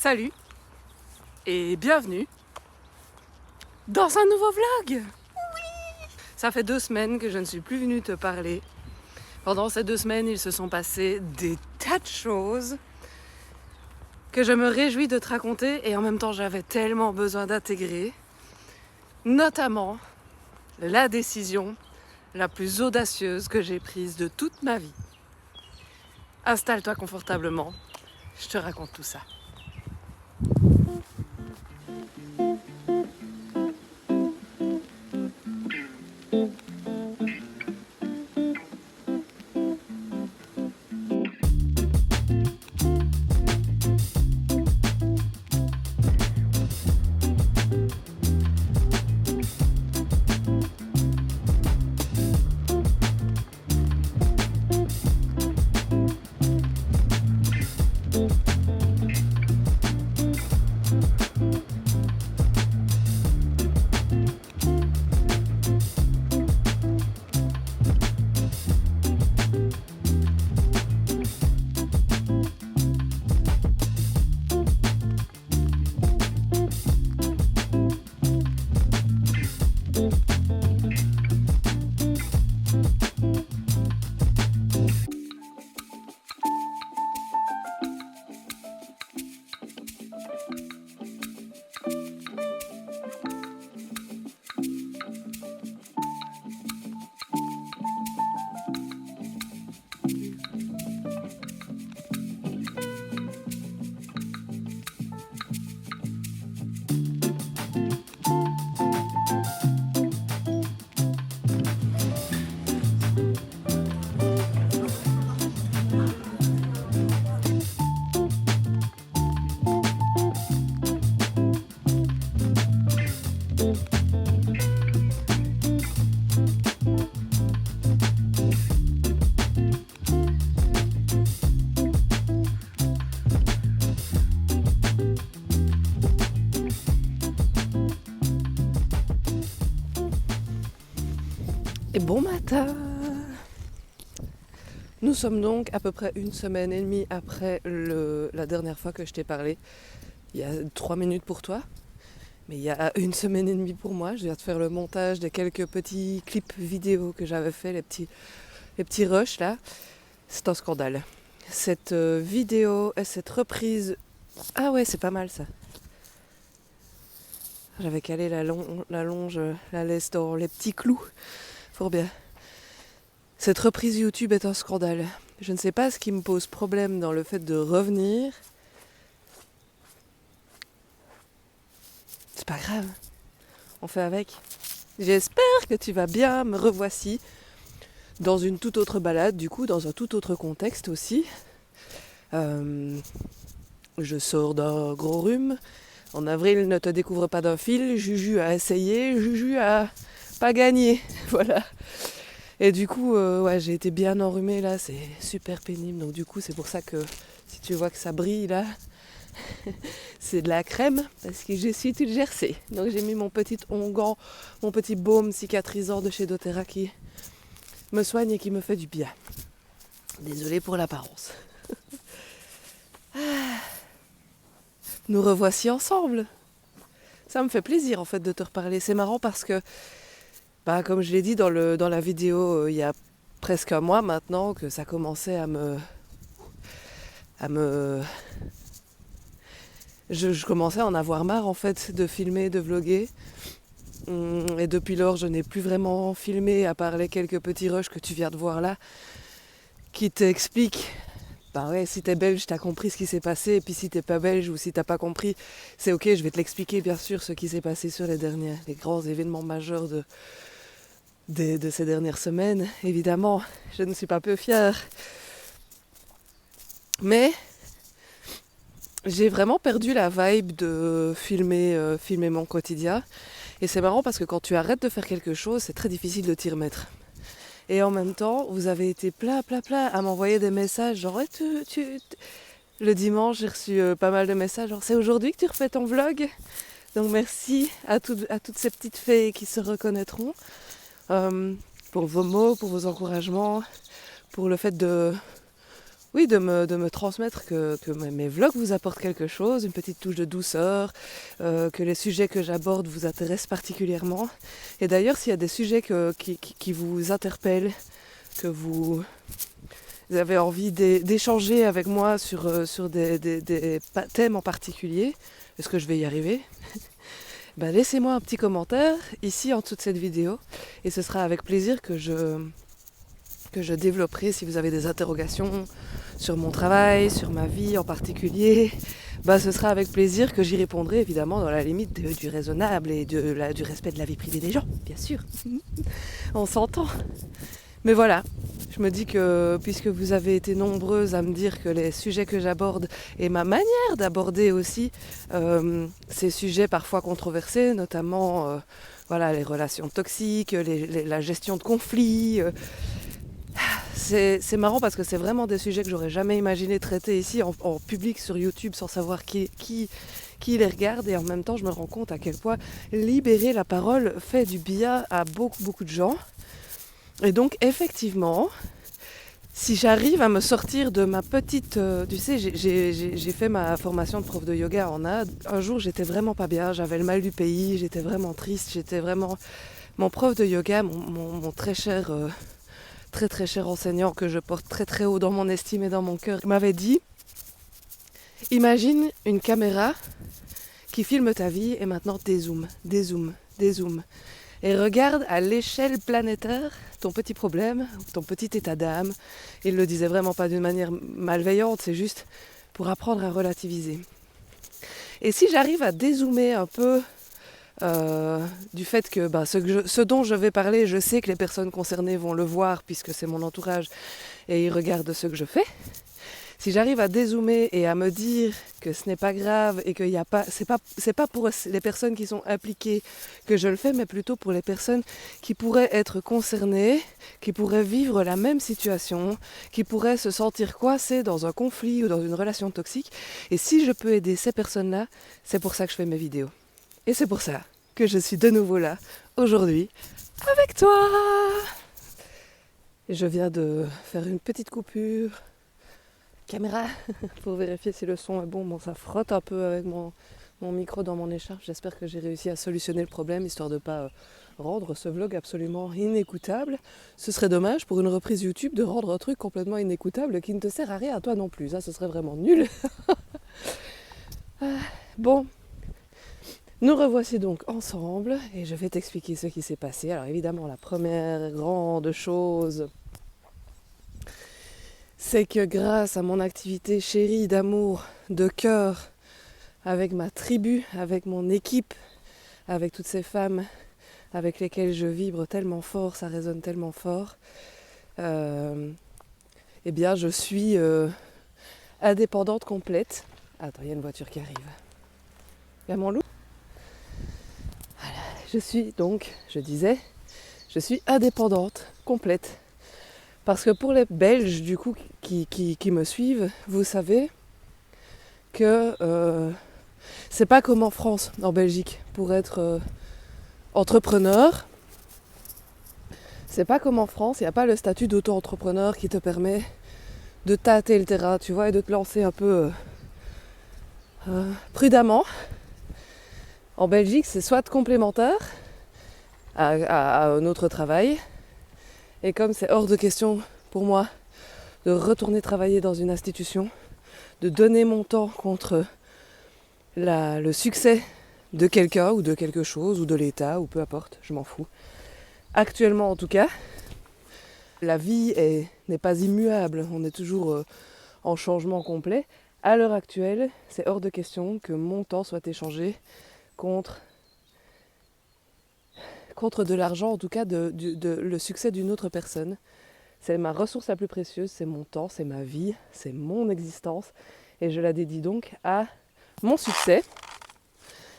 Salut et bienvenue dans un nouveau vlog. Ça fait 2 semaines que je ne suis plus venue te parler. Pendant ces 2 semaines, il se sont passés des tas de choses que je me réjouis de te raconter et en même temps j'avais tellement besoin d'intégrer, notamment la décision la plus audacieuse que j'ai prise de toute ma vie. Installe-toi confortablement, je te raconte tout ça. Et bon matin! Nous sommes donc à peu près 1 semaine et demie après la dernière fois que je t'ai parlé. Il y a 3 minutes pour toi, mais il y a 1 semaine et demie pour moi. Je viens de faire le montage des quelques petits clips vidéo que j'avais fait, les petits rushs là. C'est un scandale. Cette vidéo et cette reprise... Ah ouais, c'est pas mal ça. J'avais calé la longe, la laisse dans les petits clous. Fort bien. Cette reprise YouTube est un scandale. Je ne sais pas ce qui me pose problème dans le fait de revenir. C'est pas grave. On fait avec. J'espère que tu vas bien. Me revoici dans une toute autre balade, du coup, dans un tout autre contexte aussi. Je sors d'un gros rhume. En avril, ne te découvre pas d'un fil. Juju a essayé. Juju a pas gagné. Voilà. Et du coup, ouais, j'ai été bien enrhumée là, c'est super pénible. Donc du coup, c'est pour ça que si tu vois que ça brille là, c'est de la crème parce que je suis toute gercée. Donc j'ai mis mon petit onguent, mon petit baume cicatrisant de chez doTERRA qui me soigne et qui me fait du bien. Désolée pour l'apparence. Nous revoici ensemble. Ça me fait plaisir en fait de te reparler. C'est marrant parce que comme je l'ai dit dans la vidéo il y a presque 1 mois maintenant, que ça commençait à me... Je commençais à en avoir marre en fait de filmer, de vlogger. Et depuis lors, je n'ai plus vraiment filmé à part les quelques petits rushs que tu viens de voir là, qui t'expliquent. Ouais, si t'es belge, t'as compris ce qui s'est passé, et puis si t'es pas belge ou si t'as pas compris, c'est ok, je vais te l'expliquer bien sûr ce qui s'est passé sur les grands événements majeurs de ces dernières semaines. Évidemment, je ne suis pas peu fière. Mais j'ai vraiment perdu la vibe de filmer mon quotidien. Et c'est marrant parce que quand tu arrêtes de faire quelque chose, c'est très difficile de t'y remettre. Et en même temps, vous avez été plein à m'envoyer des messages genre le dimanche, j'ai reçu pas mal de messages genre c'est aujourd'hui que tu refais ton vlog. Donc merci à toutes ces petites fées qui se reconnaîtront pour vos mots, pour vos encouragements, pour le fait de oui, de me transmettre que mes vlogs vous apportent quelque chose, une petite touche de douceur, que les sujets que j'aborde vous intéressent particulièrement. Et d'ailleurs, s'il y a des sujets qui vous interpellent, que vous avez envie d'échanger avec moi sur des thèmes en particulier, est-ce que je vais y arriver? Ben, laissez-moi un petit commentaire ici en dessous de cette vidéo et ce sera avec plaisir que je développerai. Si vous avez des interrogations sur mon travail, sur ma vie en particulier, ben, ce sera avec plaisir que j'y répondrai, évidemment dans la limite du raisonnable et du respect de la vie privée des gens, bien sûr. On s'entend. Mais voilà, je me dis que puisque vous avez été nombreuses à me dire que les sujets que j'aborde et ma manière d'aborder aussi ces sujets parfois controversés, notamment voilà, les relations toxiques, la gestion de conflits, c'est marrant parce que c'est vraiment des sujets que j'aurais jamais imaginé traiter ici en public sur YouTube sans savoir qui les regarde, et en même temps je me rends compte à quel point libérer la parole fait du bien à beaucoup de gens. Et donc effectivement, si j'arrive à me sortir de ma petite... tu sais, j'ai fait ma formation de prof de yoga en Inde. Un jour, j'étais vraiment pas bien, j'avais le mal du pays, j'étais vraiment triste, j'étais vraiment... Mon prof de yoga, mon très cher enseignant que je porte très haut dans mon estime et dans mon cœur, m'avait dit, imagine une caméra qui filme ta vie et maintenant dézoome. Et regarde à l'échelle planétaire ton petit problème, ton petit état d'âme. Il ne le disait vraiment pas d'une manière malveillante, c'est juste pour apprendre à relativiser. Et si j'arrive à dézoomer un peu du fait que ce dont je vais parler, je sais que les personnes concernées vont le voir puisque c'est mon entourage et ils regardent ce que je fais. Si j'arrive à dézoomer et à me dire que ce n'est pas grave et que c'est pas pour les personnes qui sont impliquées que je le fais, mais plutôt pour les personnes qui pourraient être concernées, qui pourraient vivre la même situation, qui pourraient se sentir coincées dans un conflit ou dans une relation toxique. Et si je peux aider ces personnes-là, c'est pour ça que je fais mes vidéos. Et c'est pour ça que je suis de nouveau là, aujourd'hui, avec toi. Et je viens de faire une petite coupure caméra pour vérifier si le son est bon. Bon, ça frotte un peu avec mon micro dans mon écharpe. J'espère que j'ai réussi à solutionner le problème, histoire de ne pas rendre ce vlog absolument inécoutable. Ce serait dommage pour une reprise YouTube de rendre un truc complètement inécoutable qui ne te sert à rien à toi non plus. Ça, ce serait vraiment nul. Bon, nous revoici donc ensemble et je vais t'expliquer ce qui s'est passé. Alors évidemment, la première grande chose, c'est que grâce à mon activité chérie d'amour, de cœur, avec ma tribu, avec mon équipe, avec toutes ces femmes avec lesquelles je vibre tellement fort, ça résonne tellement fort, eh bien je suis indépendante complète. Attends, il y a une voiture qui arrive. Il y a mon loup. Voilà, je suis donc, je suis indépendante complète. Parce que pour les Belges, du coup, qui me suivent, vous savez que c'est pas comme en France, en Belgique, pour être entrepreneur. C'est pas comme en France, il n'y a pas le statut d'auto-entrepreneur qui te permet de tâter le terrain, tu vois, et de te lancer un peu prudemment. En Belgique, c'est soit complémentaire à un autre travail, et comme c'est hors de question pour moi de retourner travailler dans une institution, de donner mon temps contre le succès de quelqu'un ou de quelque chose ou de l'État ou peu importe, je m'en fous. Actuellement en tout cas, la vie n'est pas immuable, on est toujours en changement complet. À l'heure actuelle, c'est hors de question que mon temps soit échangé contre de l'argent, en tout cas de le succès d'une autre personne. C'est ma ressource la plus précieuse, c'est mon temps, c'est ma vie, c'est mon existence. Et je la dédie donc à mon succès.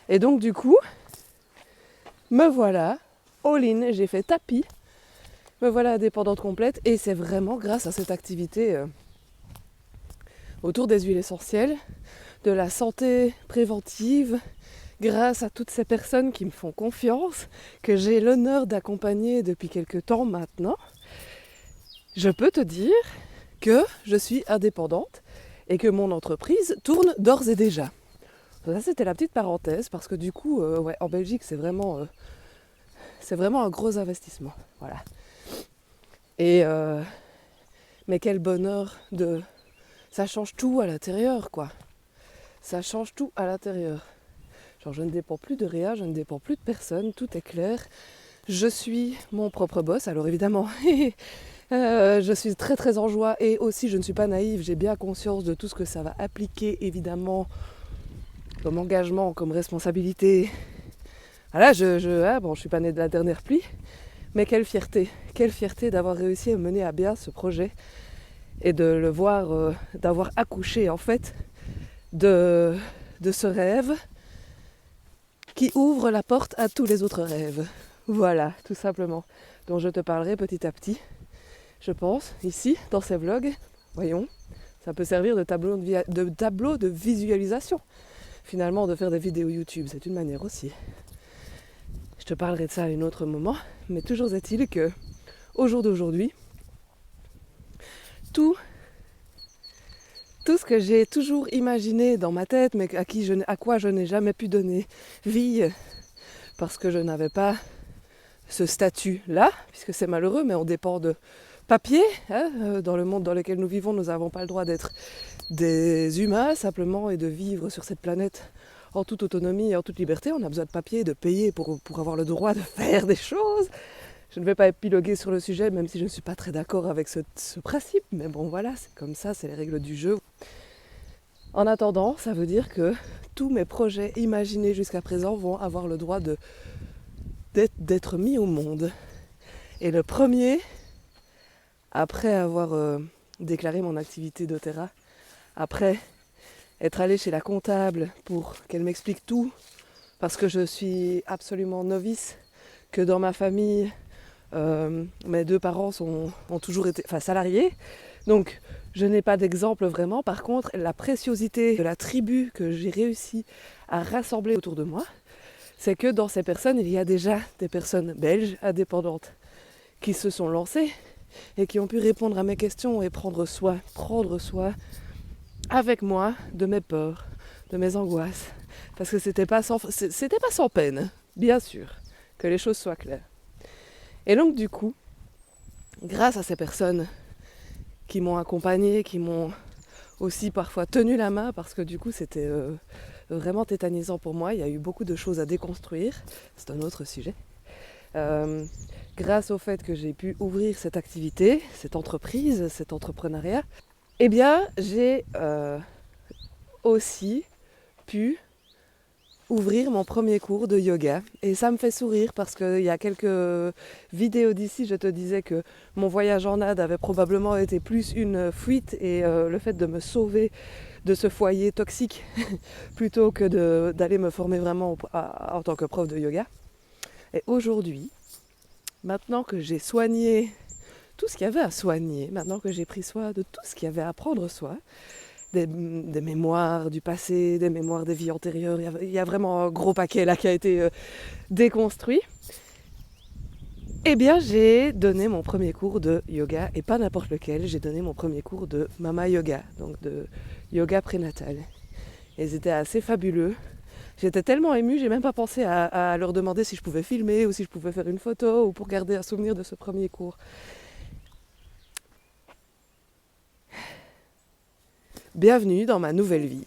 Et donc du coup, me voilà, all-in, j'ai fait tapis. Me voilà indépendante complète. Et c'est vraiment grâce à cette activité autour des huiles essentielles, de la santé préventive, grâce à toutes ces personnes qui me font confiance, que j'ai l'honneur d'accompagner depuis quelques temps maintenant, je peux te dire que je suis indépendante et que mon entreprise tourne d'ores et déjà. Ça, c'était la petite parenthèse parce que du coup, en Belgique, c'est vraiment un gros investissement. Voilà. Et mais quel bonheur de... Ça change tout à l'intérieur, quoi. Ça change tout à l'intérieur. Genre, je ne dépends plus de rien, je ne dépends plus de personne, tout est clair. Je suis mon propre boss, alors évidemment, je suis très très en joie et aussi je ne suis pas naïve, j'ai bien conscience de tout ce que ça va appliquer, évidemment, comme engagement, comme responsabilité. Voilà, je suis pas née de la dernière pluie, mais quelle fierté d'avoir réussi à mener à bien ce projet et de le voir, d'avoir accouché en fait de ce rêve qui ouvre la porte à tous les autres rêves. Voilà, tout simplement, dont je te parlerai petit à petit, je pense, ici, dans ces vlogs. Voyons, ça peut servir de tableau de visualisation. Finalement, de faire des vidéos YouTube, c'est une manière aussi. Je te parlerai de ça à un autre moment, mais toujours est-il que, au jour d'aujourd'hui, tout ce que j'ai toujours imaginé dans ma tête, mais à quoi je n'ai jamais pu donner vie, parce que je n'avais pas ce statut-là, puisque c'est malheureux, mais on dépend de papier. Dans le monde dans lequel nous vivons, nous n'avons pas le droit d'être des humains, simplement, et de vivre sur cette planète en toute autonomie et en toute liberté. On a besoin de papier, de payer pour avoir le droit de faire des choses. Je ne vais pas épiloguer sur le sujet, même si je ne suis pas très d'accord avec ce principe. Mais bon, voilà, c'est comme ça, c'est les règles du jeu. En attendant, ça veut dire que tous mes projets imaginés jusqu'à présent vont avoir le droit d'être mis au monde. Et le premier, après avoir déclaré mon activité doTERRA, après être allé chez la comptable pour qu'elle m'explique tout, parce que je suis absolument novice, que dans ma famille, mes deux parents ont toujours été salariés, donc je n'ai pas d'exemple vraiment. Par contre, la préciosité de la tribu que j'ai réussi à rassembler autour de moi, c'est que dans ces personnes, il y a déjà des personnes belges indépendantes qui se sont lancées et qui ont pu répondre à mes questions et prendre soin avec moi de mes peurs, de mes angoisses. Parce que c'était pas sans peine, bien sûr, que les choses soient claires. Et donc du coup, grâce à ces personnes qui m'ont accompagnée, qui m'ont aussi parfois tenu la main, parce que du coup c'était vraiment tétanisant pour moi, il y a eu beaucoup de choses à déconstruire, c'est un autre sujet. Grâce au fait que j'ai pu ouvrir cette activité, cette entreprise, cet entrepreneuriat, eh bien j'ai aussi pu ouvrir mon premier cours de yoga. Et ça me fait sourire parce qu'il y a quelques vidéos d'ici, je te disais que mon voyage en Inde avait probablement été plus une fuite et le fait de me sauver de ce foyer toxique plutôt que d'aller me former vraiment en tant que prof de yoga. Et aujourd'hui, maintenant que j'ai soigné tout ce qu'il y avait à soigner, maintenant que j'ai pris soin de tout ce qu'il y avait à prendre soin, des mémoires du passé, des mémoires des vies antérieures. Il y a vraiment un gros paquet là qui a été déconstruit. Eh bien, j'ai donné mon premier cours de yoga, et pas n'importe lequel, j'ai donné mon premier cours de Mama Yoga, donc de yoga prénatal. Et c'était assez fabuleux. J'étais tellement émue, j'ai même pas pensé à leur demander si je pouvais filmer ou si je pouvais faire une photo ou pour garder un souvenir de ce premier cours. Bienvenue dans ma nouvelle vie.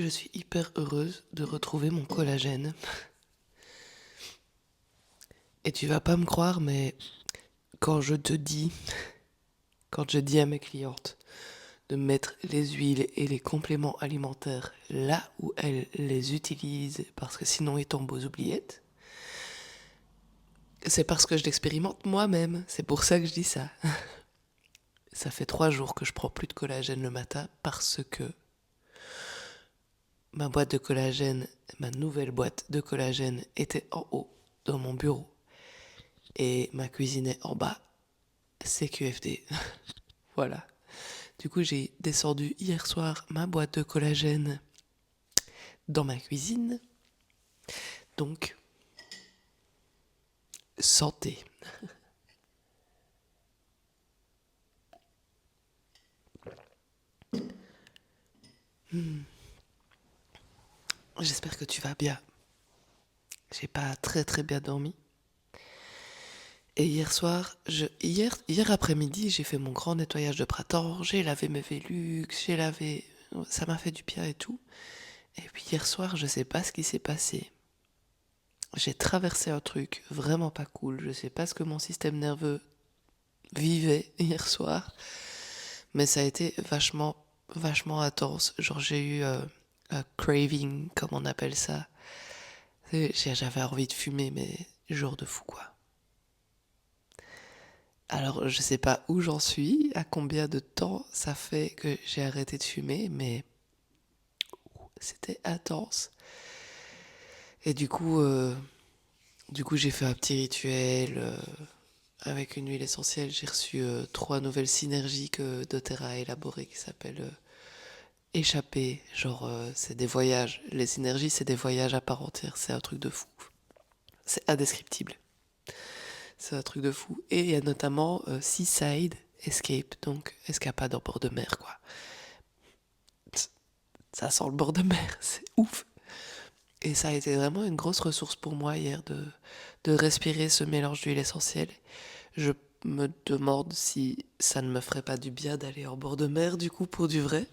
Je suis hyper heureuse de retrouver mon collagène. Et tu vas pas me croire, mais quand je dis à mes clientes de mettre les huiles et les compléments alimentaires là où elles les utilisent, parce que sinon ils tombent aux oubliettes, c'est parce que je l'expérimente moi-même. C'est pour ça que je dis ça. Ça fait 3 jours que je prends plus de collagène le matin parce que ma boîte de collagène, ma nouvelle boîte de collagène était en haut dans mon bureau et ma cuisine est en bas. C'est QFD. Voilà. Du coup, j'ai descendu hier soir ma boîte de collagène dans ma cuisine. Donc, santé. J'espère que tu vas bien. J'ai pas très très bien dormi. Et hier soir, hier après-midi, j'ai fait mon grand nettoyage de printemps, j'ai lavé mes Velux, ça m'a fait du bien et tout. Et puis hier soir, je sais pas ce qui s'est passé. J'ai traversé un truc vraiment pas cool. Je sais pas ce que mon système nerveux vivait hier soir, mais ça a été vachement intense. Genre j'ai eu un craving, comme on appelle ça. J'avais envie de fumer, mais jour de fou quoi. Alors, je sais pas où j'en suis, à combien de temps ça fait que j'ai arrêté de fumer, mais c'était intense. Et du coup, j'ai fait un petit rituel avec une huile essentielle. J'ai reçu 3 nouvelles synergies que doTERRA a élaborées qui s'appellent Échapper. Genre, c'est des voyages. Les synergies, c'est des voyages à part entière. C'est un truc de fou. C'est indescriptible. C'est un truc de fou. Et il y a notamment Seaside Escape, donc escapade en bord de mer, quoi. Ça sent le bord de mer, c'est ouf. Et ça a été vraiment une grosse ressource pour moi hier de respirer ce mélange d'huile essentielle. Je me demande si ça ne me ferait pas du bien d'aller en bord de mer, du coup, pour du vrai.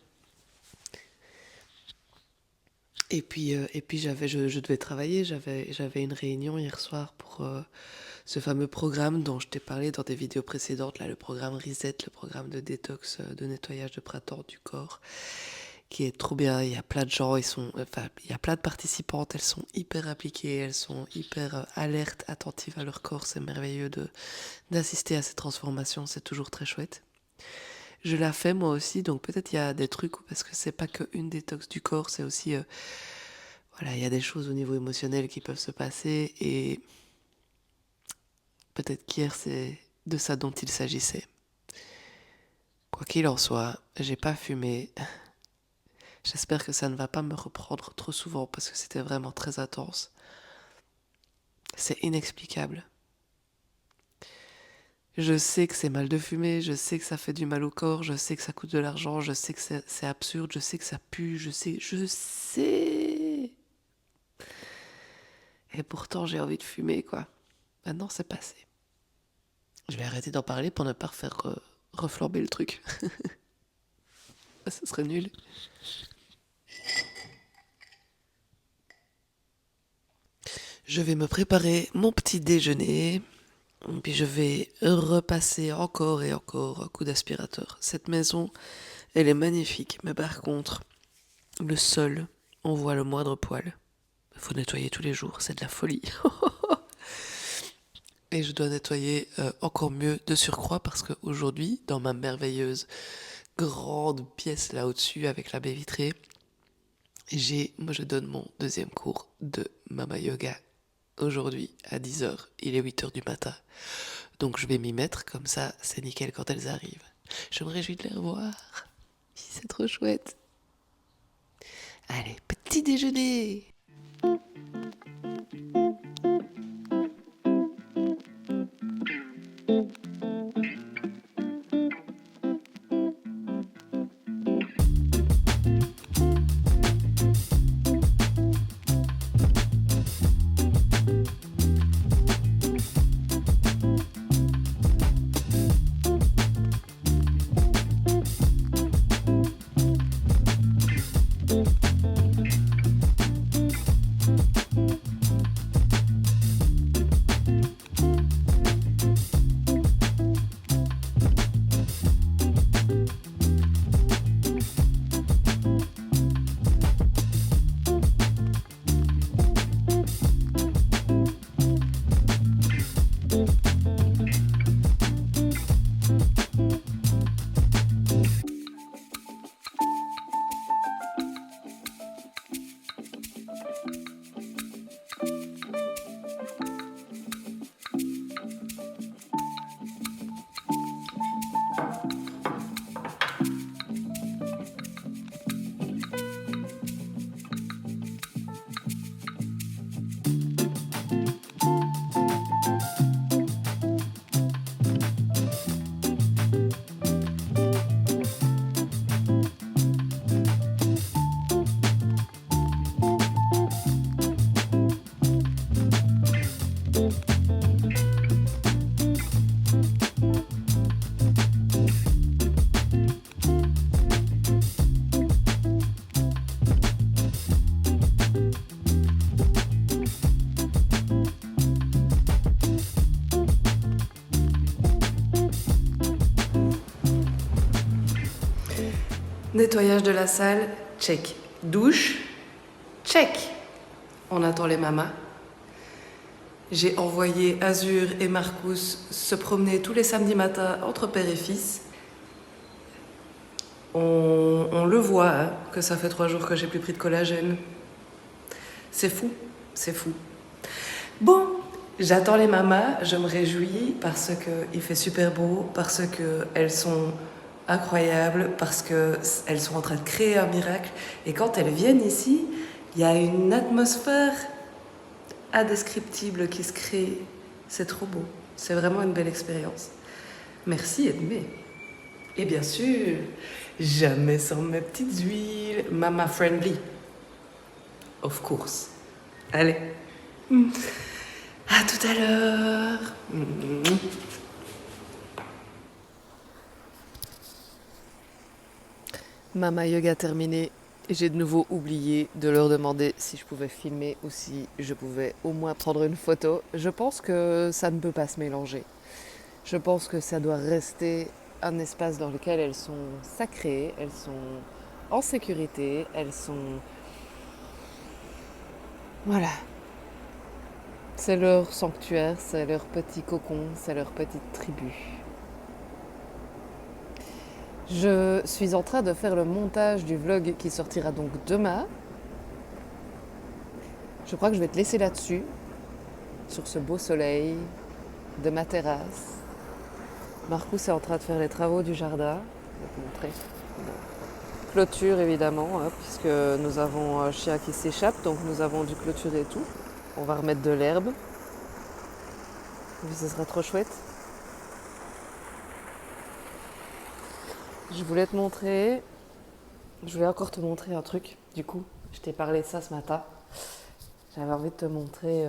Et puis je devais travailler, j'avais une réunion hier soir pour ce fameux programme dont je t'ai parlé dans des vidéos précédentes, là, le programme Reset, le programme de détox, de nettoyage de printemps du corps, qui est trop bien. Il y a plein de gens, il y a plein de participantes, elles sont hyper appliquées, elles sont hyper alertes, attentives à leur corps. C'est merveilleux d'assister à ces transformations, c'est toujours très chouette. Je la fais moi aussi, donc peut-être il y a des trucs, parce que c'est pas qu'une détox du corps, c'est aussi, voilà, il y a des choses au niveau émotionnel qui peuvent se passer, et peut-être qu'hier c'est de ça dont il s'agissait. Quoi qu'il en soit, j'ai pas fumé. J'espère que ça ne va pas me reprendre trop souvent parce que c'était vraiment très intense. C'est inexplicable. Je sais que c'est mal de fumer, je sais que ça fait du mal au corps, je sais que ça coûte de l'argent, je sais que c'est absurde, je sais que ça pue, je sais. Et pourtant j'ai envie de fumer, quoi. Maintenant c'est passé. Je vais arrêter d'en parler pour ne pas faire reflamber le truc. Ça serait nul. Je vais me préparer mon petit déjeuner. Puis je vais repasser encore et encore un coup d'aspirateur. Cette maison, elle est magnifique, mais par contre, le sol, on voit le moindre poil. Il faut nettoyer tous les jours, c'est de la folie. Et je dois nettoyer encore mieux de surcroît parce qu'aujourd'hui, dans ma merveilleuse grande pièce là au-dessus avec la baie vitrée, moi je donne mon 2e cours de Mama Yoga aujourd'hui à 10h, il est 8h du matin. Donc je vais m'y mettre, comme ça c'est nickel quand elles arrivent. Je me réjouis de les revoir. C'est trop chouette. Allez, petit déjeuner. Nettoyage de la salle, check. Douche, check. On attend les mamas. J'ai envoyé Azur et Marcus se promener tous les samedis matins entre père et fils. On le voit, hein, que ça fait 3 jours que j'ai plus pris de collagène. C'est fou, c'est fou. Bon, j'attends les mamas, je me réjouis parce qu'il fait super beau, parce qu'elles sont incroyables, parce qu'elles sont en train de créer un miracle. Et quand elles viennent ici, il y a une atmosphère indescriptible qui se crée. C'est trop beau. C'est vraiment une belle expérience. Merci Edmé. Et bien sûr, jamais sans mes petites huiles, mama friendly. Of course. Allez. À tout à l'heure. Mama yoga terminée. J'ai de nouveau oublié de leur demander si je pouvais filmer ou si je pouvais au moins prendre une photo. Je pense que ça ne peut pas se mélanger. Je pense que ça doit rester un espace dans lequel elles sont sacrées, elles sont en sécurité, elles sont... Voilà. C'est leur sanctuaire, c'est leur petit cocon, c'est leur petite tribu. Je suis en train de faire le montage du vlog qui sortira donc demain. Je crois que je vais te laisser là-dessus, sur ce beau soleil de ma terrasse. Marcus est en train de faire les travaux du jardin. Je vais te montrer. Clôture évidemment, hein, puisque nous avons un chien qui s'échappe, donc nous avons dû clôturer tout. On va remettre de l'herbe. Ce sera trop chouette. Je voulais te montrer, je voulais encore te montrer un truc. Du coup, je t'ai parlé de ça ce matin. J'avais envie de te montrer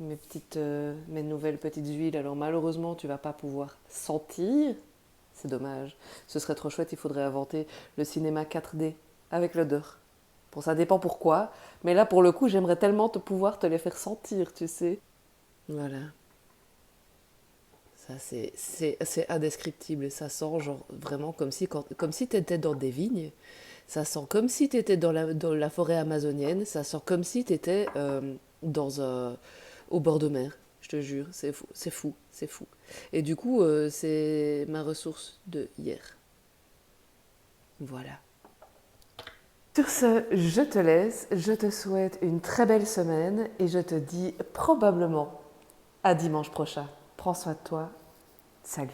mes nouvelles petites huiles. Alors malheureusement, tu vas pas pouvoir sentir. C'est dommage. Ce serait trop chouette, il faudrait inventer le cinéma 4D avec l'odeur. Bon, ça dépend pourquoi. Mais là, pour le coup, j'aimerais tellement pouvoir te les faire sentir, tu sais. Voilà. Ça, c'est indescriptible. Ça sent genre vraiment comme si tu étais dans des vignes. Ça sent comme si tu étais dans la forêt amazonienne. Ça sent comme si tu étais au bord de mer. Je te jure, c'est fou, c'est fou, c'est fou. Et du coup, c'est ma ressource de hier. Voilà. Sur ce, je te laisse. Je te souhaite une très belle semaine et je te dis probablement à dimanche prochain. Prends soin de toi. Salut.